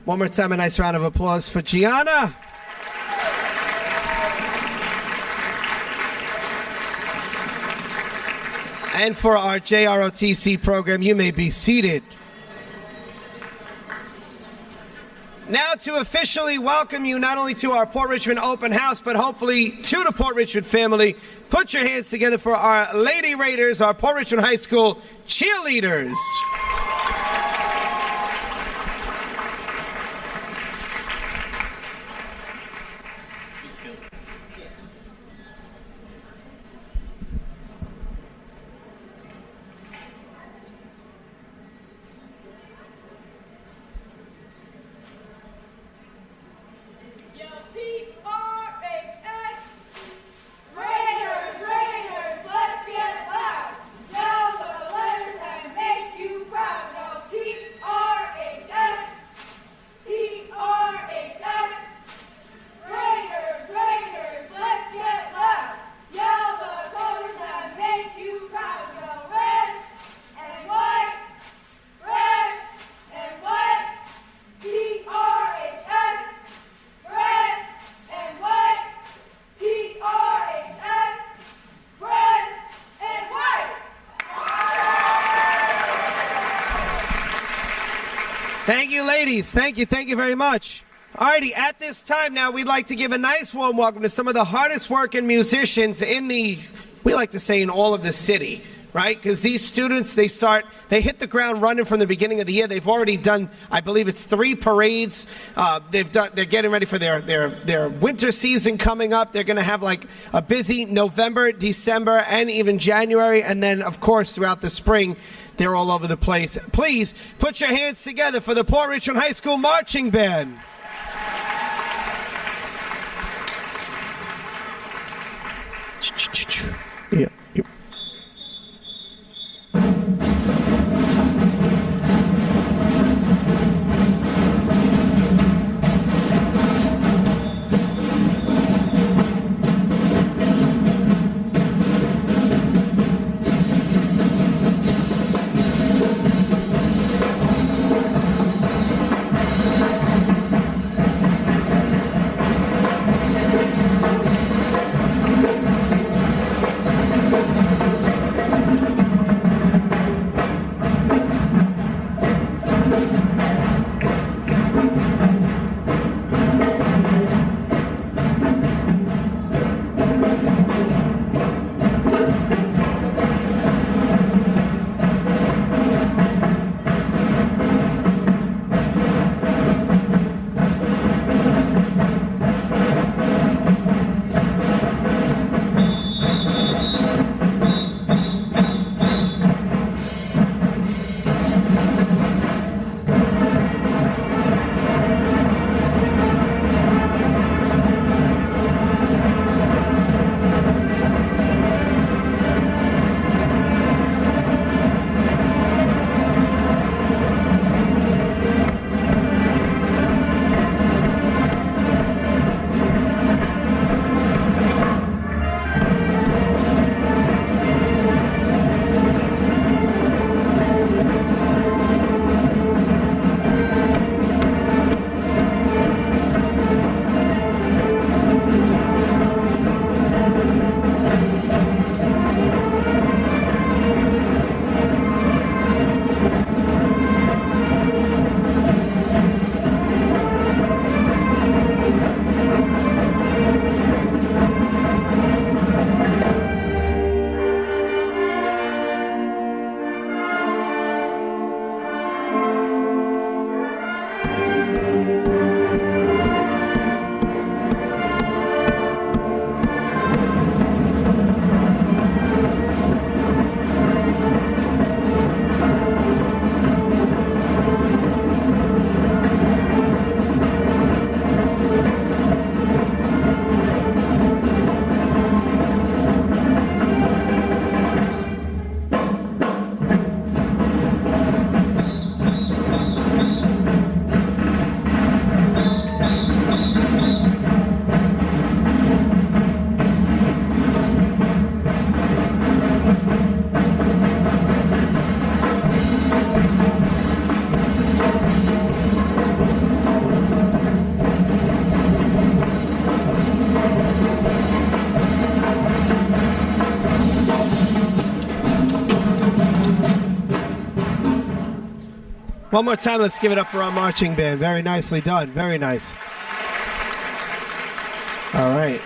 One more time, a nice round of applause for Gianna. And for our JROTC program, you may be seated. Now to officially welcome you not only to our Port Richmond open house, but hopefully to the Port Richmond family. Put your hands together for our Lady Raiders, our Port Richmond High School cheerleaders. Thank you, ladies. Thank you very much. Alrighty, at this time now, we'd like to give a nice warm welcome to some of the hardest working musicians in we like to say in all of the city, right? Because these students, they hit the ground running from the beginning of the year. They've already done, I believe it's 3 parades. They're getting ready for their winter season coming up. They're going to have like a busy November, December, and even January. And then, of course, throughout the spring, they're all over the place. Please put your hands together for the Port Richmond High School Marching Band. Yeah. One more time, let's give it up for our marching band. Very nicely done. Very nice. All right.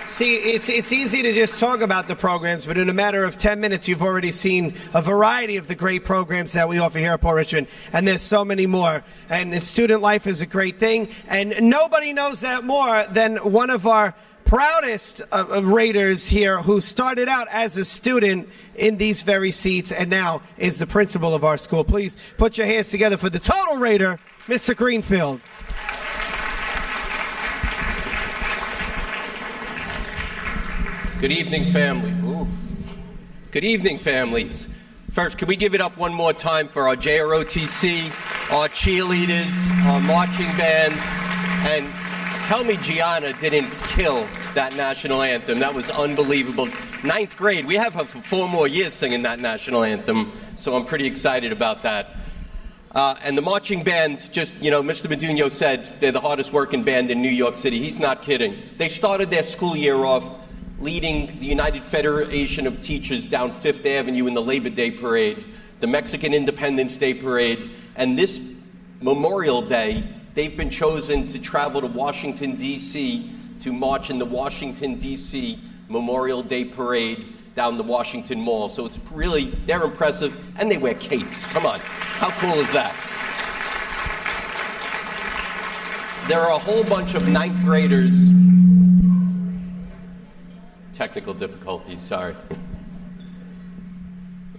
See, it's easy to just talk about the programs, but in a matter of 10 minutes, you've already seen a variety of the great programs that we offer here at Port Richmond, and there's so many more. And student life is a great thing, and nobody knows that more than one of our proudest Raiders here, who started out as a student in these very seats and now is the principal of our school. Please put your hands together for the total Raider, Mr. Greenfield. Good evening, family. Ooh. Good evening, families. First, can we give it up one more time for our JROTC, our cheerleaders, our marching band, and tell me Gianna didn't kill that national anthem. That was unbelievable. 9th grade, we have her for 4 more years singing that national anthem, so I'm pretty excited about that. And the marching band, just, you know, Mr. Medugno said they're the hardest working band in New York City. He's not kidding. They started their school year off leading the United Federation of Teachers down 5th Avenue in the Labor Day Parade, the Mexican Independence Day Parade, and this Memorial Day, they've been chosen to travel to Washington, D.C. to march in the Washington, D.C. Memorial Day Parade down the Washington Mall. So it's really, they're impressive, and they wear capes. Come on, how cool is that? There are a whole bunch of 9th graders. Technical difficulties, sorry.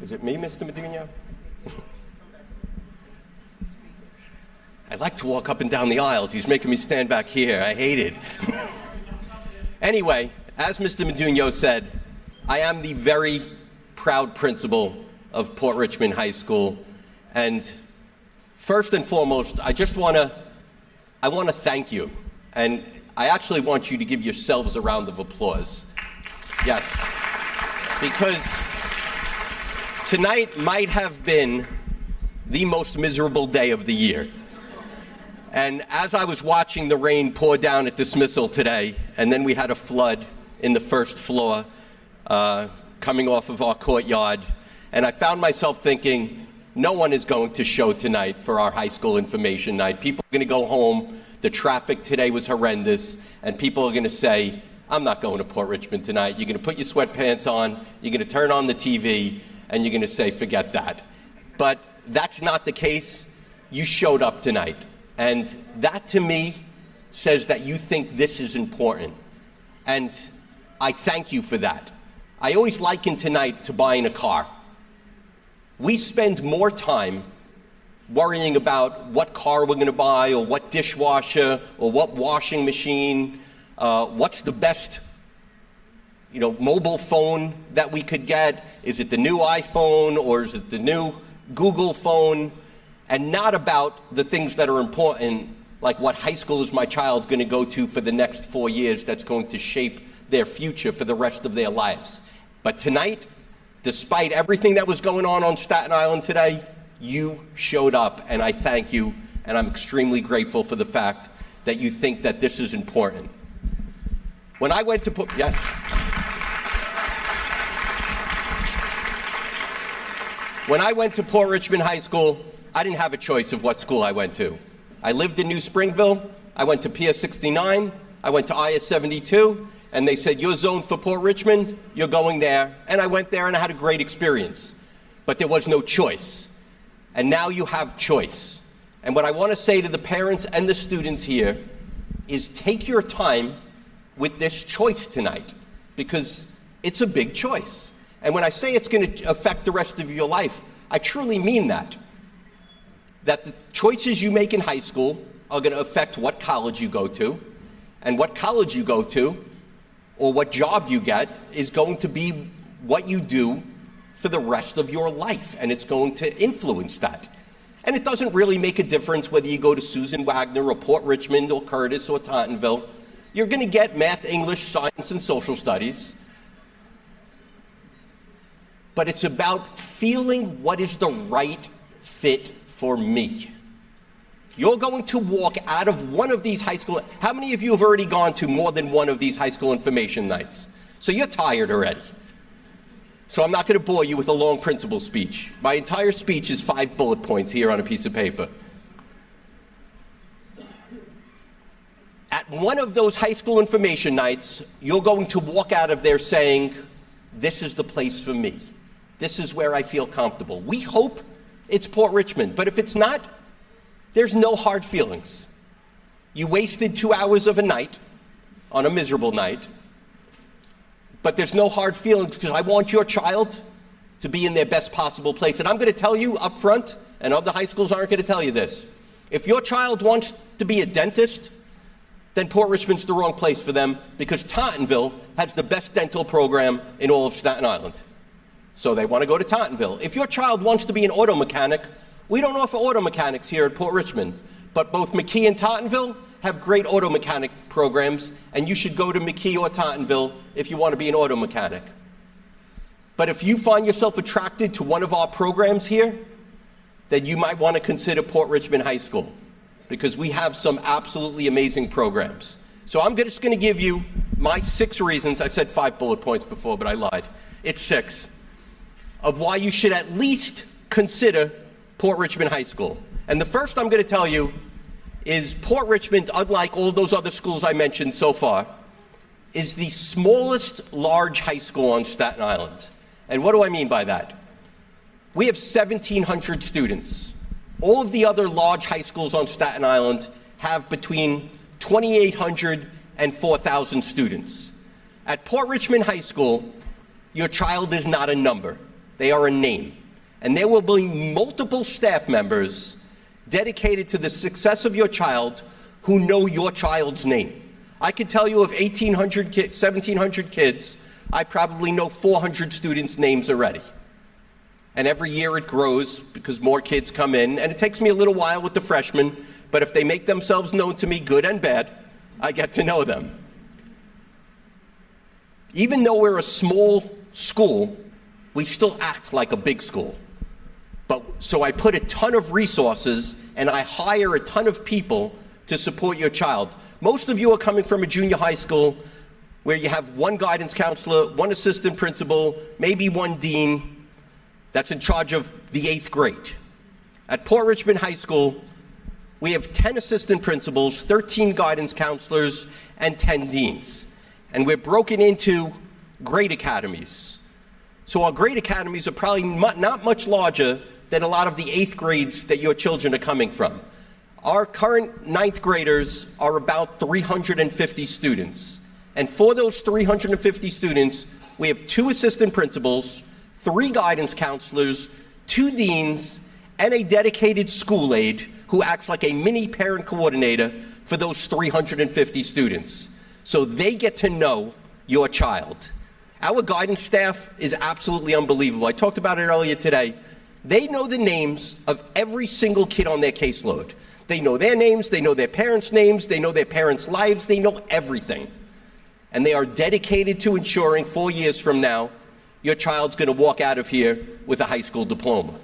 Is it me, Mr. Medugno? I like to walk up and down the aisles. He's making me stand back here. I hate it. Anyway, as Mr. Medugno said, I am the very proud principal of Port Richmond High School. And first and foremost, I want to thank you. And I actually want you to give yourselves a round of applause. Yes, because tonight might have been the most miserable day of the year. And as I was watching the rain pour down at dismissal today, and then we had a flood in the first floor coming off of our courtyard, and I found myself thinking, no one is going to show tonight for our high school information night. People are going to go home. The traffic today was horrendous, and people are going to say, I'm not going to Port Richmond tonight. You're going to put your sweatpants on, you're going to turn on the TV, and you're going to say, forget that. But that's not the case. You showed up tonight. And that, to me, says that you think this is important. And I thank you for that. I always liken tonight to buying a car. We spend more time worrying about what car we're going to buy, or what dishwasher, or what washing machine, what's the best, mobile phone that we could get? Is it the new iPhone, or is it the new Google phone? And not about the things that are important, like what high school is my child going to go to for the next 4 years that's going to shape their future for the rest of their lives. But tonight, despite everything that was going on Staten Island today, you showed up, and I thank you, and I'm extremely grateful for the fact that you think that this is important. When I went to Port Richmond High School, I didn't have a choice of what school I went to. I lived in New Springville, I went to Pier 69, I went to IS 72, and they said, you're zoned for Port Richmond, you're going there. And I went there and I had a great experience. But there was no choice. And now you have choice. And what I want to say to the parents and the students here is take your time with this choice tonight, because it's a big choice. And when I say it's going to affect the rest of your life, I truly mean that. That the choices you make in high school are going to affect what college you go to, and what college you go to, or what job you get, is going to be what you do for the rest of your life, and it's going to influence that. And it doesn't really make a difference whether you go to Susan Wagner or Port Richmond or Curtis or Tottenville. You're going to get math, English, science, and social studies. But it's about feeling what is the right fit for me. You're going to walk out of one of these high school. How many of you have already gone to more than one of these high school information nights? So you're tired already. So I'm not going to bore you with a long principal speech. My entire speech is 5 bullet points here on a piece of paper. At one of those high school information nights, you're going to walk out of there saying, this is the place for me. This is where I feel comfortable. We hope it's Port Richmond, but if it's not, there's no hard feelings. You wasted 2 hours of a night on a miserable night, but there's no hard feelings because I want your child to be in their best possible place. And I'm going to tell you up front, and other high schools aren't going to tell you this, if your child wants to be a dentist, then Port Richmond's the wrong place for them because Tottenville has the best dental program in all of Staten Island. So they want to go to Tottenville. If your child wants to be an auto mechanic, we don't offer auto mechanics here at Port Richmond, but both McKee and Tottenville have great auto mechanic programs, and you should go to McKee or Tottenville if you want to be an auto mechanic. But if you find yourself attracted to one of our programs here, then you might want to consider Port Richmond High School, because we have some absolutely amazing programs. So I'm just going to give you my 6 reasons. I said 5 bullet points before, but I lied. It's 6 of why you should at least consider Port Richmond High School. And the first I'm going to tell you is Port Richmond, unlike all those other schools I mentioned so far, is the smallest large high school on Staten Island. And what do I mean by that? We have 1,700 students. All of the other large high schools on Staten Island have between 2,800 and 4,000 students. At Port Richmond High School, your child is not a number. They are a name. And there will be multiple staff members dedicated to the success of your child who know your child's name. I can tell you of 1,700 kids, I probably know 400 students' names already. And every year it grows because more kids come in, and it takes me a little while with the freshmen, but if they make themselves known to me, good and bad, I get to know them. Even though we're a small school, we still act like a big school. So I put a ton of resources and I hire a ton of people to support your child. Most of you are coming from a junior high school where you have one guidance counselor, one assistant principal, maybe one dean that's in charge of the 8th grade. At Port Richmond High School, we have 10 assistant principals, 13 guidance counselors, and 10 deans. And we're broken into grade academies. So our grade academies are probably not much larger than a lot of the 8th grades that your children are coming from. Our current 9th graders are about 350 students. And for those 350 students, we have 2 assistant principals, 3 guidance counselors, 2 deans, and a dedicated school aide who acts like a mini parent coordinator for those 350 students. So they get to know your child. Our guidance staff is absolutely unbelievable. I talked about it earlier today. They know the names of every single kid on their caseload. They know their names, they know their parents' names, they know their parents' lives, they know everything. And they are dedicated to ensuring 4 years from now, your child's going to walk out of here with a high school diploma.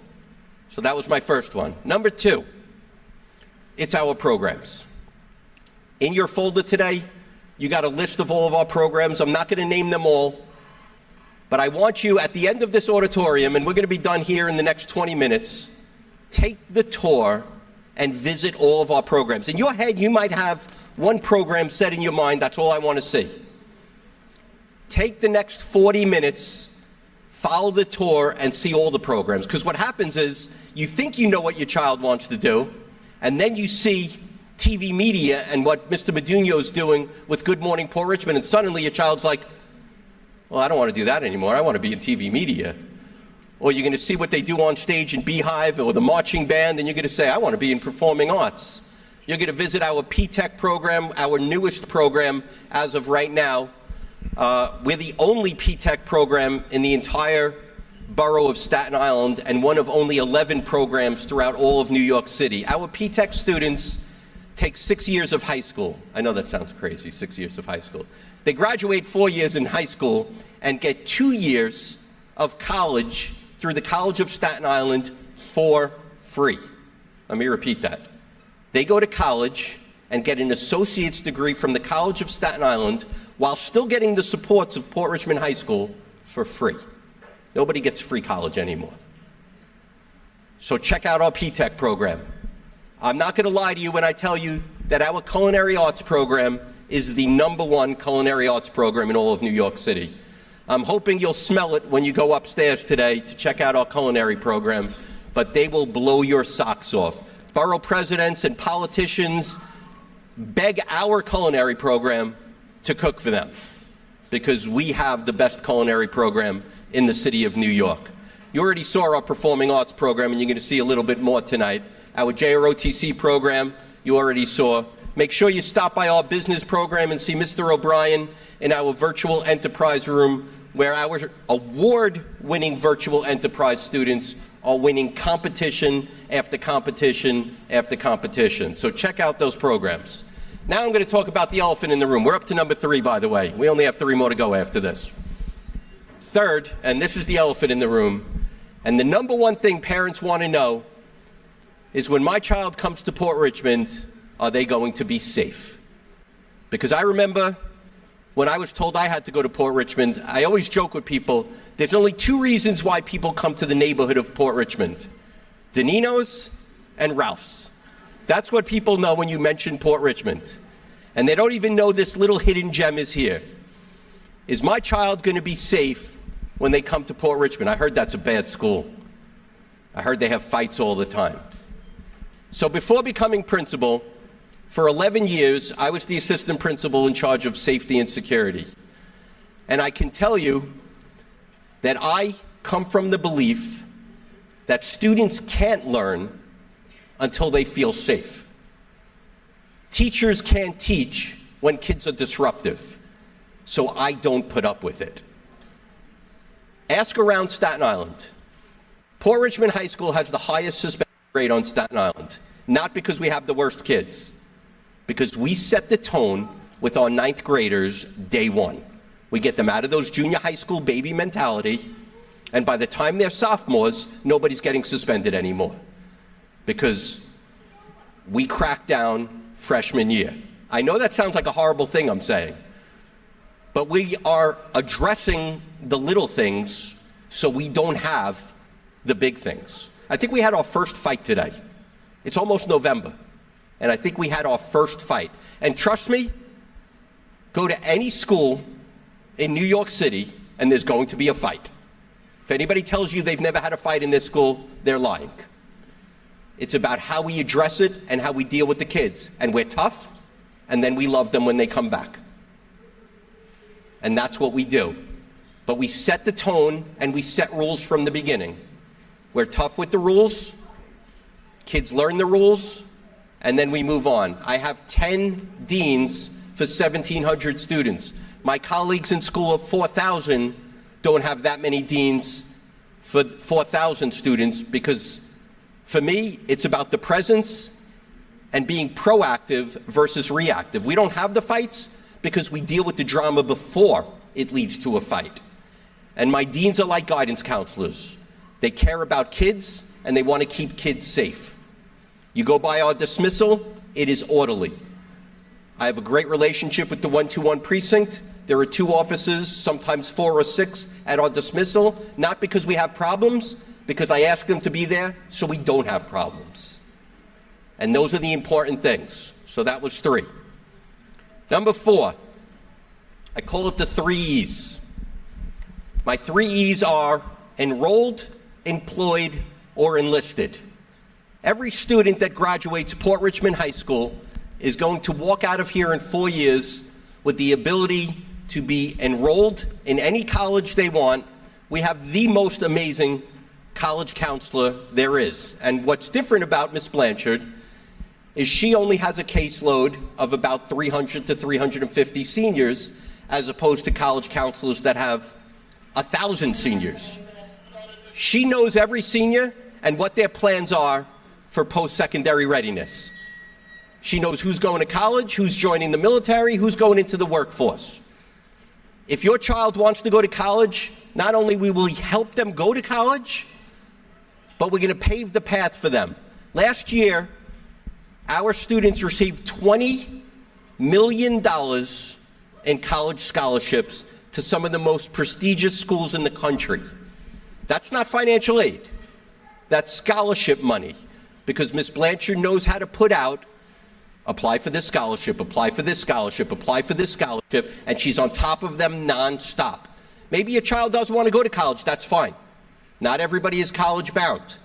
So that was my first one. Number 2, it's our programs. In your folder today, you got a list of all of our programs. I'm not going to name them all. But I want you, at the end of this auditorium, and we're going to be done here in the next 20 minutes, take the tour and visit all of our programs. In your head, you might have one program set in your mind, that's all I want to see. Take the next 40 minutes, follow the tour, and see all the programs. Because what happens is, you think you know what your child wants to do, and then you see TV media and what Mr. Meduno is doing with Good Morning Port Richmond, and suddenly your child's like, well, I don't want to do that anymore. I want to be in TV media. Or you're going to see what they do on stage in Beehive or the marching band, and you're going to say, I want to be in performing arts. You're going to visit our P-Tech program, our newest program as of right now. We're the only P-Tech program in the entire borough of Staten Island and one of only 11 programs throughout all of New York City. Our P-Tech students take 6 years of high school. I know that sounds crazy, 6 years of high school. They graduate 4 years in high school and get 2 years of college through the College of Staten Island for free. Let me repeat that. They go to college and get an associate's degree from the College of Staten Island while still getting the supports of Port Richmond High School for free. Nobody gets free college anymore. So check out our P-Tech program. I'm not going to lie to you when I tell you that our culinary arts program is the #1 culinary arts program in all of New York City. I'm hoping you'll smell it when you go upstairs today to check out our culinary program, but they will blow your socks off. Borough presidents and politicians beg our culinary program to cook for them because we have the best culinary program in the city of New York. You already saw our performing arts program, and you're going to see a little bit more tonight. Our JROTC program, you already saw. Make sure you stop by our business program and see Mr. O'Brien in our virtual enterprise room, where our award-winning virtual enterprise students are winning competition after competition after competition. So check out those programs. Now I'm going to talk about the elephant in the room. We're up to number 3, by the way. We only have 3 more to go after this. Third, and this is the elephant in the room, and the #1 thing parents want to know is, when my child comes to Port Richmond, are they going to be safe? Because I remember when I was told I had to go to Port Richmond, I always joke with people, there's only 2 reasons why people come to the neighborhood of Port Richmond: Danino's and Ralph's. That's what people know when you mention Port Richmond. And they don't even know this little hidden gem is here. Is my child going to be safe when they come to Port Richmond? I heard that's a bad school. I heard they have fights all the time. So before becoming principal, for 11 years, I was the assistant principal in charge of safety and security. And I can tell you that I come from the belief that students can't learn until they feel safe. Teachers can't teach when kids are disruptive, so I don't put up with it. Ask around Staten Island. Port Richmond High School has the highest suspended rate on Staten Island, not because we have the worst kids, because we set the tone with our 9th graders day 1. We get them out of those junior high school baby mentality, and by the time they're sophomores, nobody's getting suspended anymore, because we crack down freshman year. I know that sounds like a horrible thing I'm saying, but we are addressing the little things so we don't have the big things. I think we had our first fight today. It's almost November, and I think we had our first fight. And trust me, go to any school in New York City and there's going to be a fight. If anybody tells you they've never had a fight in this school, they're lying. It's about how we address it and how we deal with the kids. And we're tough, and then we love them when they come back. And that's what we do. But we set the tone and we set rules from the beginning. We're tough with the rules, kids learn the rules, and then we move on. I have 10 deans for 1,700 students. My colleagues in school of 4,000 don't have that many deans for 4,000 students, because for me, it's about the presence and being proactive versus reactive. We don't have the fights because we deal with the drama before it leads to a fight. And my deans are like guidance counselors. They care about kids and they want to keep kids safe. You go by our dismissal, it is orderly. I have a great relationship with the 121 precinct. There are 2 officers, sometimes 4 or 6 at our dismissal, not because we have problems, because I ask them to be there so we don't have problems. And those are the important things. So that was 3. Number 4, I call it the 3 E's. My 3 E's are enrolled, employed, or enlisted. Every student that graduates Port Richmond High School is going to walk out of here in 4 years with the ability to be enrolled in any college they want. We have the most amazing college counselor there is. And what's different about Ms. Blanchard is she only has a caseload of about 300 to 350 seniors, as opposed to college counselors that have 1,000 seniors. She knows every senior and what their plans are for post-secondary readiness. She knows who's going to college, who's joining the military, who's going into the workforce. If your child wants to go to college, not only will we help them go to college, but we're going to pave the path for them. Last year, our students received $20 million in college scholarships to some of the most prestigious schools in the country. That's not financial aid. That's scholarship money, because Miss Blanchard knows how to put out, apply for this scholarship, apply for this scholarship, apply for this scholarship, and she's on top of them nonstop. Maybe your child doesn't want to go to college, that's fine. Not everybody is college bound,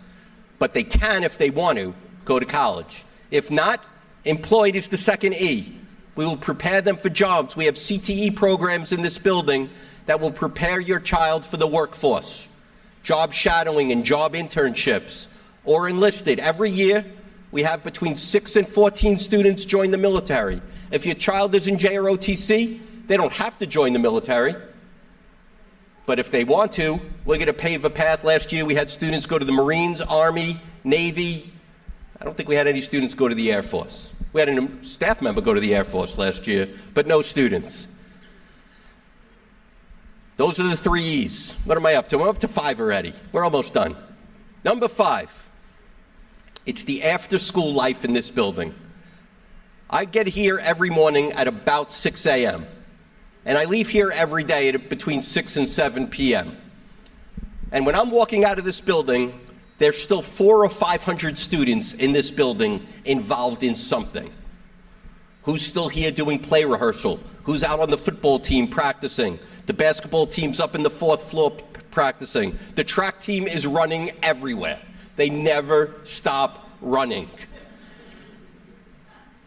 but they can, if they want to, go to college. If not, employed is the second E. We will prepare them for jobs. We have CTE programs in this building that will prepare your child for the workforce. Job shadowing and job internships, or enlisted. Every year, we have between 6 and 14 students join the military. If your child is in JROTC, they don't have to join the military. But if they want to, we're going to pave a path. Last year, we had students go to the Marines, Army, Navy. I don't think we had any students go to the Air Force. We had a staff member go to the Air Force last year, but no students. Those are the 3 E's. What am I up to? I'm up to 5 already. We're almost done. Number 5, it's the after-school life in this building. I get here every morning at about 6 a.m., and I leave here every day at between 6 and 7 p.m. And when I'm walking out of this building, there's still 400 or 500 students in this building involved in something. Who's still here doing play rehearsal? Who's out on the football team practicing? The basketball team's up in the 4th floor practicing. The track team is running everywhere. They never stop running.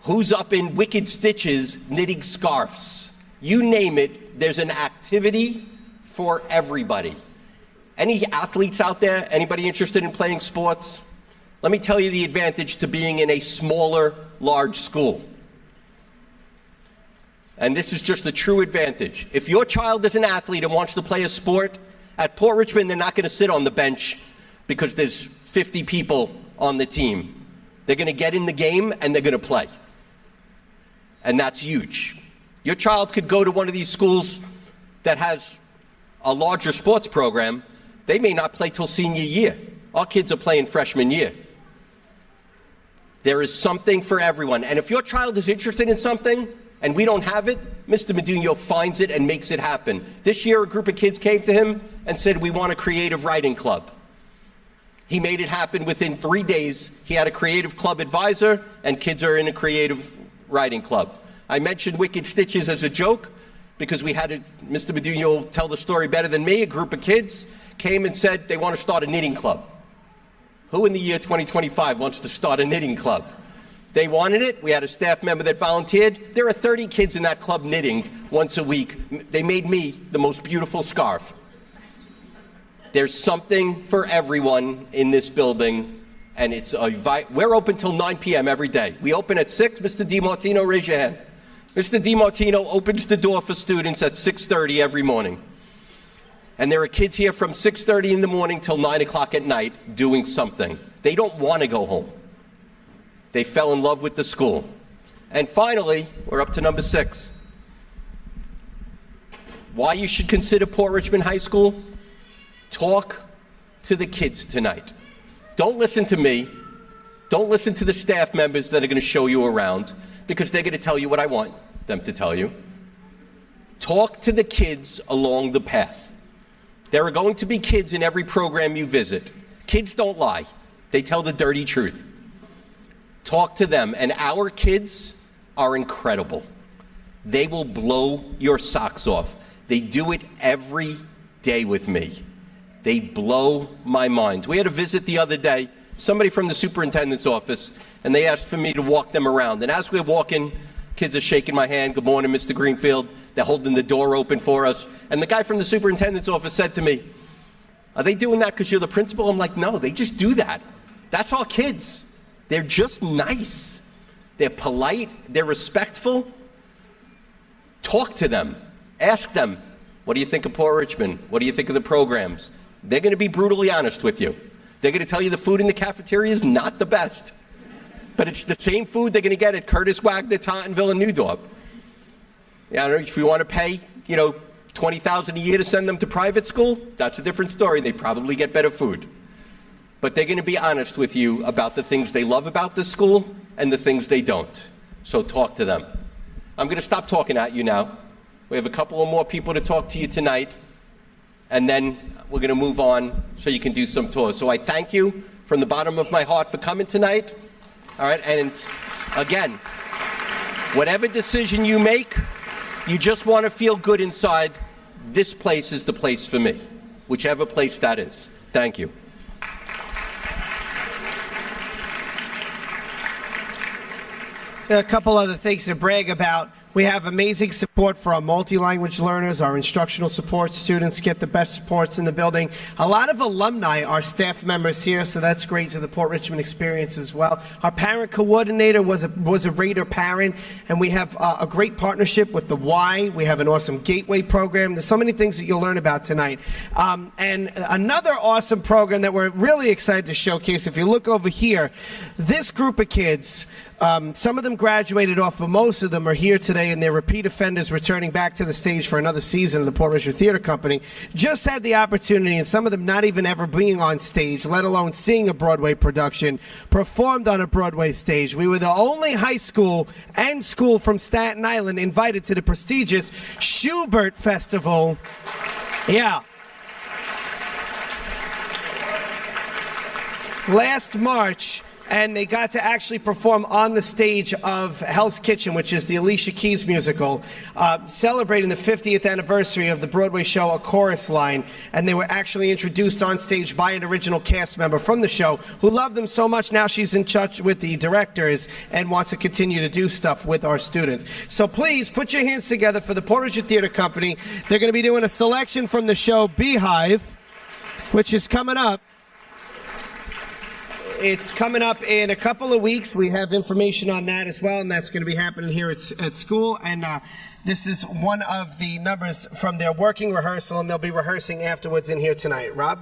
Who's up in wicked stitches knitting scarves? You name it, there's an activity for everybody. Any athletes out there? Anybody interested in playing sports? Let me tell you the advantage to being in a smaller, large school. And this is just the true advantage. If your child is an athlete and wants to play a sport, at Port Richmond, they're not going to sit on the bench because there's 50 people on the team. They're going to get in the game and they're going to play. And that's huge. Your child could go to one of these schools that has a larger sports program. They may not play till senior year. Our kids are playing freshman year. There is something for everyone. And if your child is interested in something and we don't have it, Mr. Medugno finds it and makes it happen. This year, a group of kids came to him and said, we want a creative writing club. He made it happen within 3 days. He had a creative club advisor, and kids are in a creative writing club. I mentioned Wicked Stitches as a joke because we had Mr. Medugno will tell the story better than me. A group of kids came and said they want to start a knitting club. Who in the year 2025 wants to start a knitting club? They wanted it. We had a staff member that volunteered. There are 30 kids in that club knitting once a week. They made me the most beautiful scarf. There's something for everyone in this building, and we're open till 9 p.m. every day. We open at 6. Mr. DiMartino, raise your hand. Mr. DiMartino opens the door for students at 6:30 every morning. And there are kids here from 6:30 in the morning till 9 o'clock at night doing something. They don't want to go home. They fell in love with the school. And finally, we're up to number 6. Why you should consider Port Richmond High School? Talk to the kids tonight. Don't listen to me. Don't listen to the staff members that are going to show you around, because they're going to tell you what I want them to tell you. Talk to the kids along the path. There are going to be kids in every program you visit. Kids don't lie. They tell the dirty truth. Talk to them, and our kids are incredible. They will blow your socks off. They do it every day with me. They blow my mind. We had a visit the other day, somebody from the superintendent's office, and they asked for me to walk them around. And as we're walking, kids are shaking my hand. Good morning, Mr. Greenfield. They're holding the door open for us. And the guy from the superintendent's office said to me, are they doing that because you're the principal? I'm like, no, they just do that. That's our kids. They're just nice. They're polite. They're respectful. Talk to them. Ask them, what do you think of Port Richmond? What do you think of the programs? They're going to be brutally honest with you. They're going to tell you the food in the cafeteria is not the best. But it's the same food they're going to get at Curtis Wagner, Tottenville, and Newdorp. Yeah, if you want to pay, $20,000 a year to send them to private school, that's a different story. They probably get better food. But they're going to be honest with you about the things they love about the school and the things they don't. So talk to them. I'm going to stop talking at you now. We have a couple of more people to talk to you tonight. and then we're going to move on so you can do some tours. So I thank you from the bottom of my heart for coming tonight. All right, and again, whatever decision you make, you just want to feel good inside, this place is the place for me, whichever place that is. Thank you. A couple other things to brag about. We have amazing support for our multi-language learners. Our instructional support students get the best supports in the building. A lot of alumni are staff members here, so that's great to the Port Richmond experience as well. Our parent coordinator was a Raider parent, and we have a great partnership with the Y. We have an awesome Gateway program. There's so many things that you'll learn about tonight. And another awesome program that we're really excited to showcase, if you look over here, this group of kids, some of them graduated off, but most of them are here today, and they're repeat offenders returning back to the stage for another season of the Port Richmond Theater Company. Just had the opportunity, and some of them not even ever being on stage, let alone seeing a Broadway production, performed on a Broadway stage. We were the only high school and school from Staten Island invited to the prestigious Schubert Festival. Yeah. Last March, and they got to actually perform on the stage of Hell's Kitchen, which is the Alicia Keys musical, celebrating the 50th anniversary of the Broadway show A Chorus Line. And they were actually introduced on stage by an original cast member from the show who loved them so much. Now she's in touch with the directors and wants to continue to do stuff with our students. So please put your hands together for the Port Richmond Theater Company. They're going to be doing a selection from the show Beehive, which is coming up. It's coming up in a couple of weeks. We have information on that as well, and that's going to be happening here at school. And this is one of the numbers from their working rehearsal, and they'll be rehearsing afterwards in here tonight. Rob?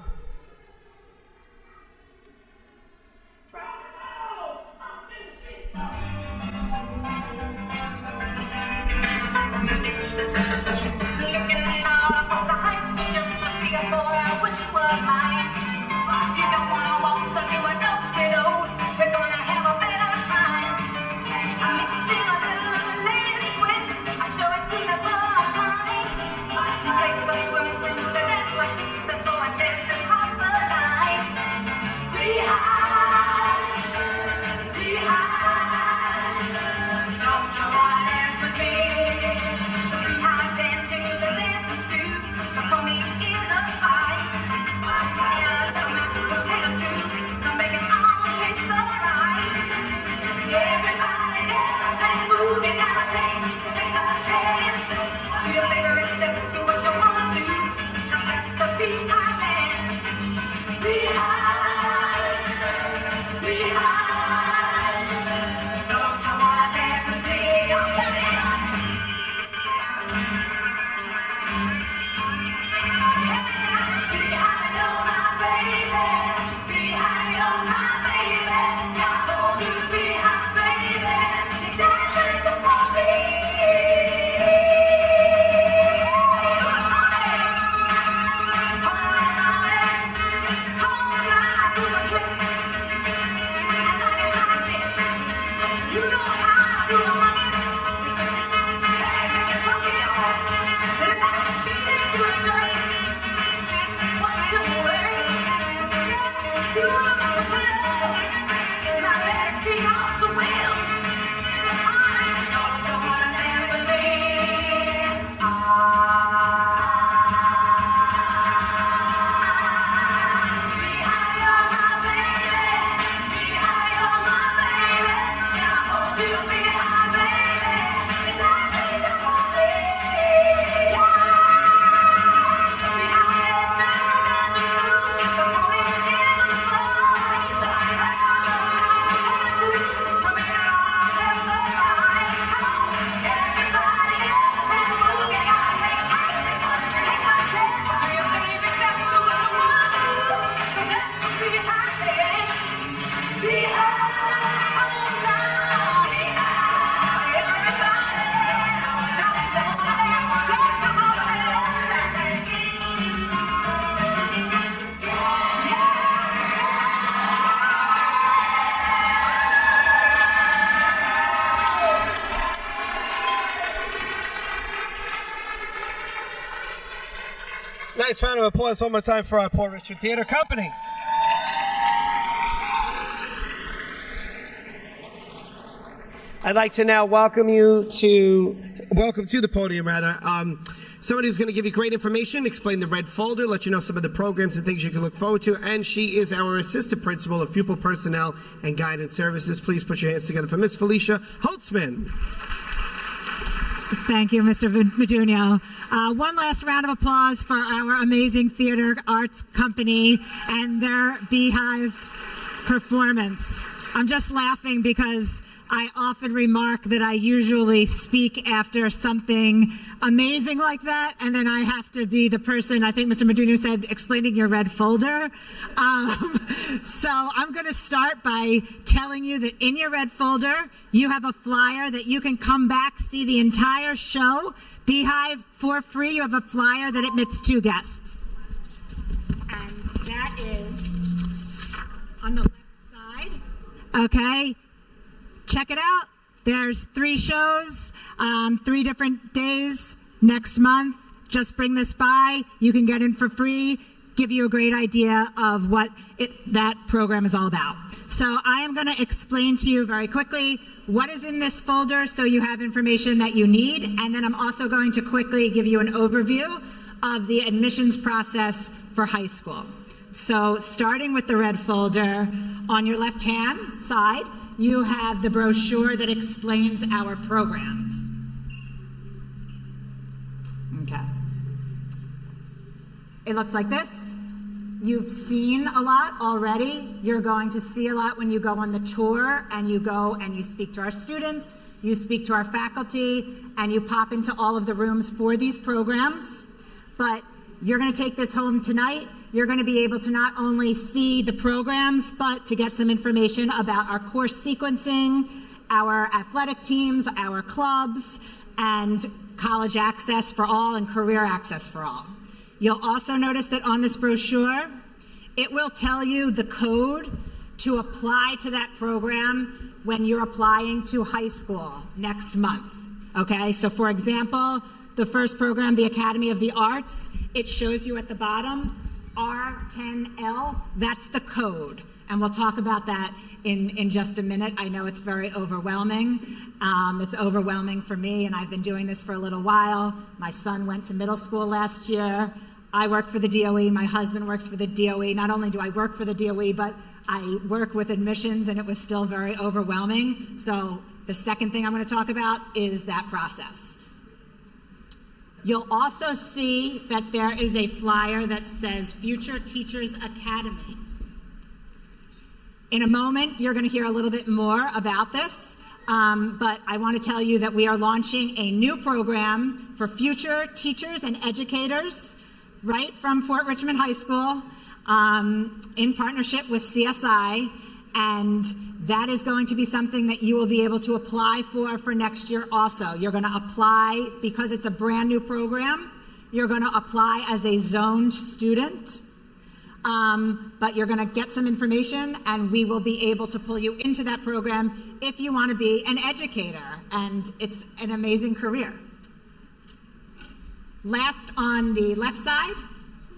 Yeah. Nice round of applause one more time for our Port Richmond Theater Company. I'd like to now welcome to the podium, rather. Somebody who's going to give you great information, explain the red folder, let you know some of the programs and things you can look forward to, and she is our Assistant Principal of Pupil Personnel and Guidance Services. Please put your hands together for Miss Felicia Holtzman. Thank you, Mr. Medunio. One last round of applause for our amazing theater arts company and their Beehive performance. I'm just laughing because I often remark that I usually speak after something amazing like that, and then I have to be the person, I think Mr. Medunio said, explaining your red folder. So I'm going to start by telling you that in your red folder, you have a flyer that you can come back, see the entire show, Beehive, for free. You have a flyer that admits 2 guests. And that is on the left side. Okay. Check it out. There's 3 shows, 3 different days next month. Just bring this by. You can get in for free, give you a great idea of what that program is all about. So I am going to explain to you very quickly what is in this folder so you have information that you need. And then I'm also going to quickly give you an overview of the admissions process for high school. So starting with the red folder, on your left-hand side, you have the brochure that explains our programs. Okay. It looks like this. You've seen a lot already. You're going to see a lot when you go on the tour and you go and you speak to our students, you speak to our faculty, and you pop into all of the rooms for these programs. But you're going to take this home tonight. You're going to be able to not only see the programs, but to get some information about our course sequencing, our athletic teams, our clubs, and college access for all and career access for all. You'll also notice that on this brochure, it will tell you the code to apply to that program when you're applying to high school next month. Okay, so for example, the first program, the Academy of the Arts, it shows you at the bottom, R10L, that's the code. And we'll talk about that in just a minute. I know it's very overwhelming. It's overwhelming for me, and I've been doing this for a little while. My son went to middle school last year. I work for the DOE. My husband works for the DOE. Not only do I work for the DOE, but I work with admissions, and it was still very overwhelming. So the second thing I'm going to talk about is that process. You'll also see that there is a flyer that says Future Teachers Academy. In a moment, you're going to hear a little bit more about this, but I want to tell you that we are launching a new program for future teachers and educators right from Port Richmond High School in partnership with CSI, and that is going to be something that you will be able to apply for next year also. You're going to apply, because it's a brand new program, you're going to apply as a zoned student, but you're going to get some information and we will be able to pull you into that program if you want to be an educator, and it's an amazing career. Last on the left side,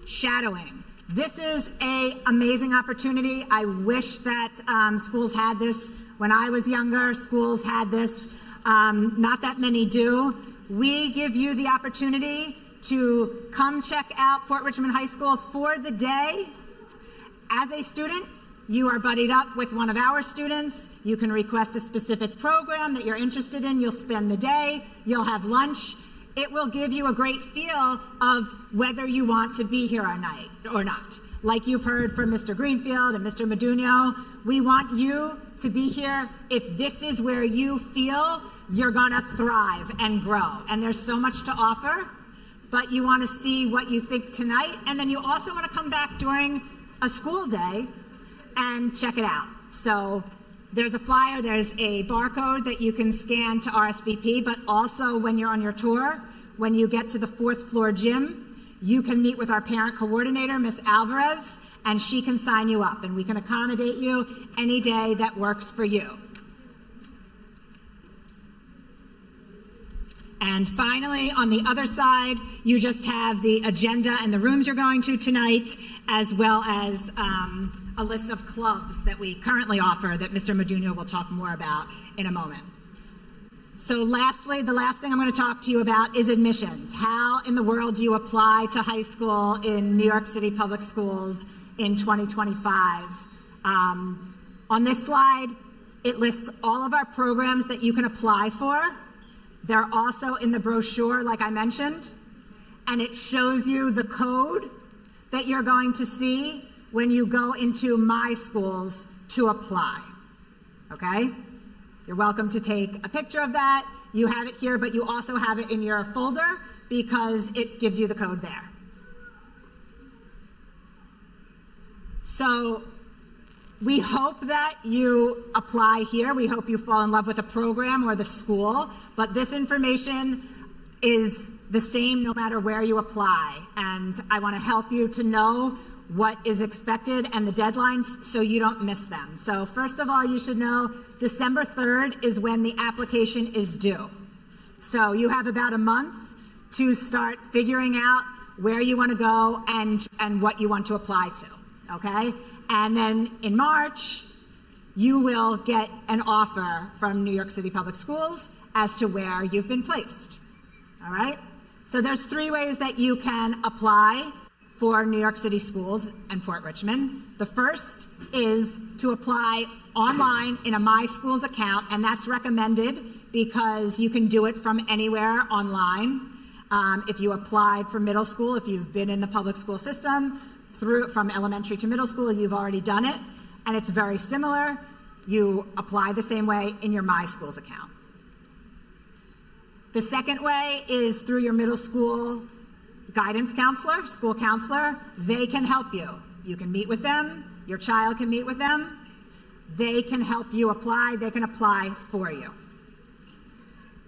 shadowing. This is an amazing opportunity. I wish that schools had this. When I was younger, schools had this. Not that many do. We give you the opportunity to come check out Port Richmond High School for the day. As a student, you are buddied up with one of our students. You can request a specific program that you're interested in. You'll spend the day. You'll have lunch. It will give you a great feel of whether you want to be here or not. Like you've heard from Mr. Greenfield and Mr. Medunio, we want you to be here if this is where you feel you're gonna thrive and grow. And there's so much to offer, but you wanna see what you think tonight, and then you also wanna come back during a school day and check it out. So there's a flyer, there's a barcode that you can scan to RSVP, but also when you're on your tour, when you get to the 4th floor gym, you can meet with our parent coordinator, Ms. Alvarez, and she can sign you up, and we can accommodate you any day that works for you. And finally, on the other side, you just have the agenda and the rooms you're going to tonight, as well as a list of clubs that we currently offer that Mr. Modugno will talk more about in a moment. So lastly, the last thing I'm going to talk to you about is admissions. How in the world do you apply to high school in New York City Public Schools in 2025? On this slide, it lists all of our programs that you can apply for. They're also in the brochure, like I mentioned, and it shows you the code that you're going to see when you go into My Schools to apply, okay? You're welcome to take a picture of that. You have it here, but you also have it in your folder because it gives you the code there. So we hope that you apply here. We hope you fall in love with the program or the school, but this information is the same no matter where you apply. And I want to help you to know what is expected and the deadlines so you don't miss them. So first of all, you should know December 3rd is when the application is due. So you have about a month to start figuring out where you want to go and what you want to apply to, okay? And then in March, you will get an offer from New York City Public Schools as to where you've been placed, all right? So there's 3 ways that you can apply for New York City schools and Port Richmond. The first is to apply online in a My Schools account, and that's recommended because you can do it from anywhere online. If you applied for middle school, if you've been in the public school system, from elementary to middle school, you've already done it, and it's very similar. You apply the same way in your My Schools account. The second way is through your middle school guidance counselor, school counselor. They can help you. You can meet with them. Your child can meet with them. They can help you apply. They can apply for you.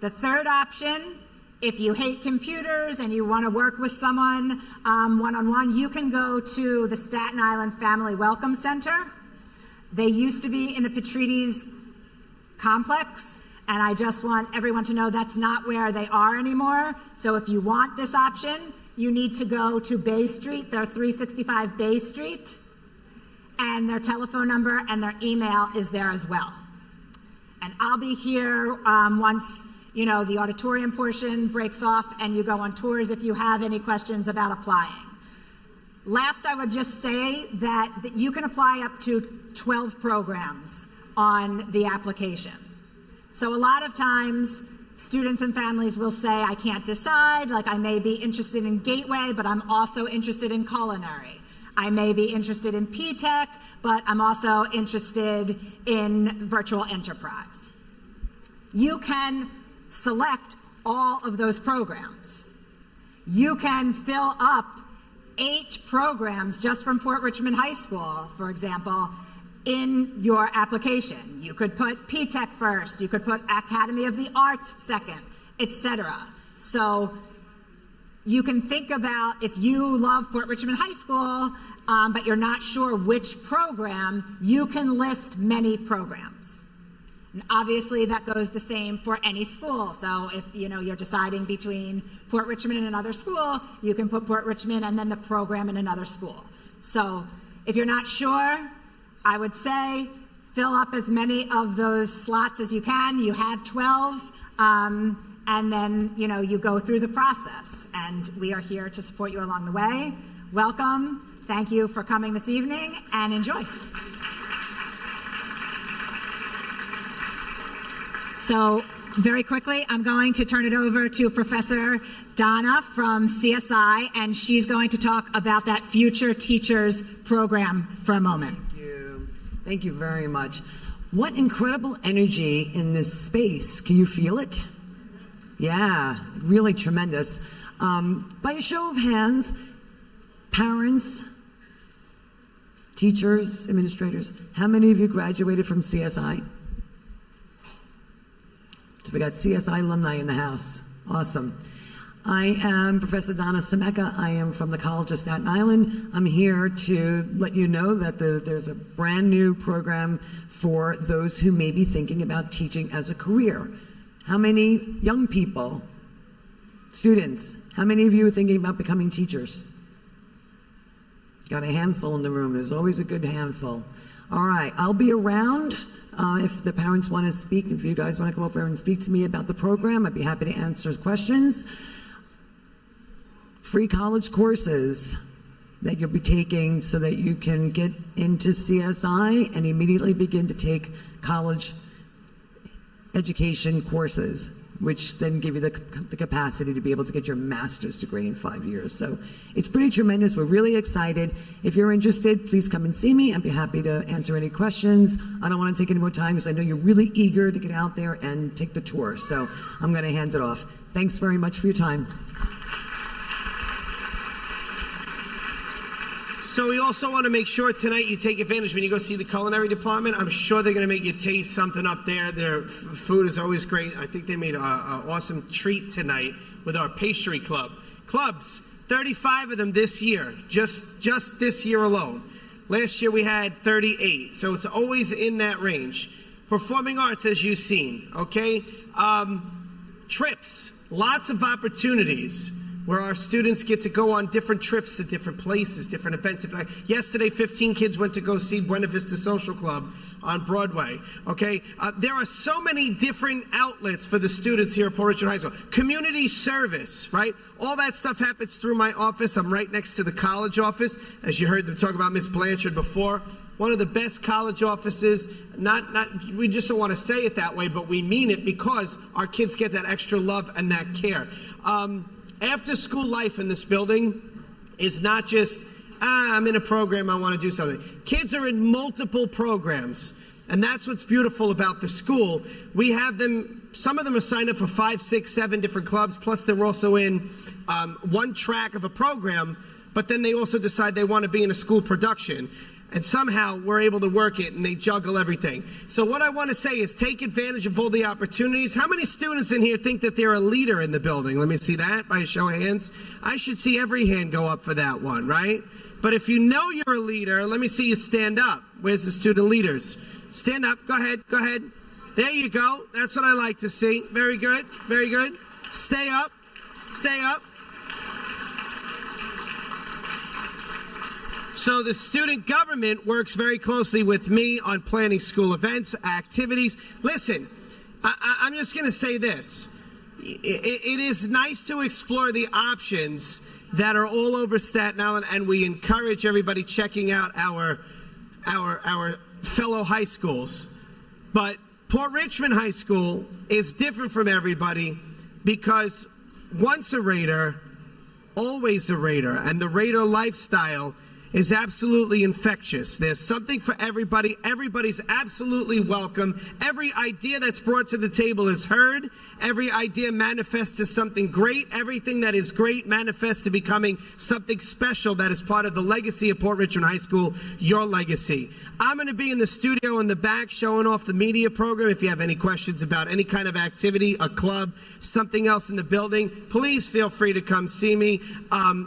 The third option, if you hate computers and you want to work with someone one-on-one, you can go to the Staten Island Family Welcome Center. They used to be in the Petrides complex, and I just want everyone to know that's not where they are anymore. So if you want this option, you need to go to Bay Street. They're 365 Bay Street, and their telephone number and their email is there as well. And I'll be here once the auditorium portion breaks off and you go on tours if you have any questions about applying. Last, I would just say that you can apply up to 12 programs on the application. So a lot of times, students and families will say, I can't decide, like I may be interested in Gateway, but I'm also interested in culinary. I may be interested in P-Tech, but I'm also interested in virtual enterprise. You can select all of those programs. You can fill up 8 programs just from Port Richmond High School, for example, in your application. You could put P-Tech first, you could put Academy of the Arts second, etc. So you can think about if you love Port Richmond High School, but you're not sure which program, you can list many programs. And obviously that goes the same for any school. So if you're deciding between Port Richmond and another school, you can put Port Richmond and then the program in another school. So if you're not sure, I would say fill up as many of those slots as you can. You have 12, and then you go through the process. And we are here to support you along the way. Welcome. Thank you for coming this evening, and enjoy. So very quickly, I'm going to turn it over to Professor Donna from CSI, and she's going to talk about that Future Teachers program for a moment. Thank you very much. What incredible energy in this space. Can you feel it? Yeah, really tremendous. By a show of hands, parents, teachers, administrators, how many of you graduated from CSI? So we got CSI alumni in the house. Awesome. I am Professor Donna Semeka. I am from the College of Staten Island. I'm here to let you know that there's a brand new program for those who may be thinking about teaching as a career. How many young people Students, how many of you are thinking about becoming teachers? Got a handful in the room. There's always a good handful. All right, I'll be around if the parents want to speak. If you guys want to come up here and speak to me about the program, I'd be happy to answer questions. Free college courses that you'll be taking so that you can get into CSI and immediately begin to take college education courses, which then give you the capacity to be able to get your master's degree in 5 years. So it's pretty tremendous. We're really excited. If you're interested, please come and see me. I'd be happy to answer any questions. I don't want to take any more time because I know you're really eager to get out there and take the tour. So I'm going to hand it off. Thanks very much for your time. So we also want to make sure tonight you take advantage when you go see the culinary department. I'm sure they're going to make you taste something up there. Their food is always great. I think they made an awesome treat tonight with our pastry club. Clubs, 35 of them this year, just this year alone. Last year we had 38, so it's always in that range. Performing arts, as you've seen, okay? Trips, lots of opportunities where our students get to go on different trips to different places, different events. Yesterday, 15 kids went to go see Buena Vista Social Club on Broadway, okay? There are so many different outlets for the students here at Port Richmond High School. Community service, right? All that stuff happens through my office. I'm right next to the college office. As you heard them talk about Miss Blanchard before, one of the best college offices. We just don't want to say it that way, but we mean it because our kids get that extra love and that care. After school life in this building is not just, I'm in a program, I want to do something. Kids are in multiple programs, and that's what's beautiful about the school. We have them, some of them are signed up for 5, 6, 7 different clubs, plus they're also in one track of a program, but then they also decide they want to be in a school production. And somehow we're able to work it and they juggle everything. So what I want to say is take advantage of all the opportunities. How many students in here think that they're a leader in the building? Let me see that by a show of hands. I should see every hand go up for that one, right? But if you know you're a leader, let me see you stand up. Where's the student leaders? Stand up. Go ahead. Go ahead. There you go. That's what I like to see. Very good. Very good. Stay up. Stay up. So the student government works very closely with me on planning school events, activities. Listen, I'm just going to say this. It is nice to explore the options that are all over Staten Island, and we encourage everybody checking out our fellow high schools. But Port Richmond High School is different from everybody because once a Raider, always a Raider, and the Raider lifestyle is absolutely infectious. There's something for everybody. Everybody's absolutely welcome. Every idea that's brought to the table is heard. Every idea manifests to something great. Everything that is great manifests to becoming something special that is part of the legacy of Port Richmond High School, your legacy. I'm going to be in the studio in the back showing off the media program. If you have any questions about any kind of activity, a club, something else in the building, please feel free to come see me.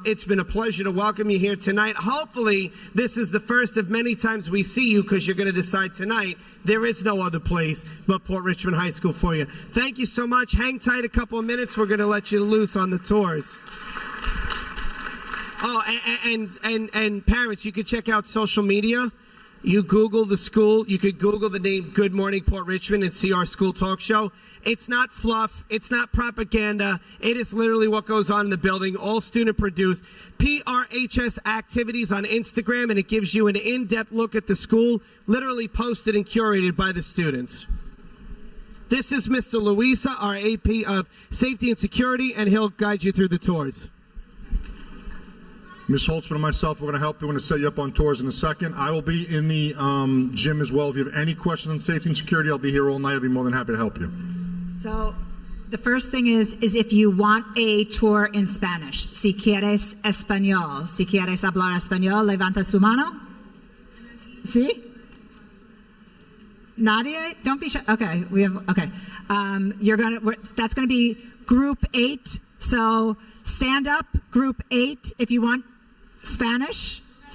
It's been a pleasure to welcome you here tonight. Hopefully, this is the first of many times we see you because you're going to decide tonight there is no other place but Port Richmond High School for you. Thank you so much. Hang tight a couple of minutes. We're going to let you loose on the tours. Oh, and parents, you can check out social media. You Google the school, you could Google the name Good Morning Port Richmond and see our school talk show. It's not fluff, it's not propaganda, it is literally what goes on in the building, all student produced. PRHS activities on Instagram, and it gives you an in-depth look at the school, literally posted and curated by the students. This is Mr. Louisa, our AP of Safety and Security, and he'll guide you through the tours. Ms. Holtzman and myself, we're going to help you. We're going to set you up on tours in a second. I will be in the gym as well. If you have any questions on safety and security, I'll be here all night. I'll be more than happy to help you. So the first thing is if you want a tour in Spanish, si quieres español, si quieres hablar español, levanta su mano. Sí? Nadia, don't be shy. Okay, that's gonna be group 8. So stand up, group 8, if you want Spanish.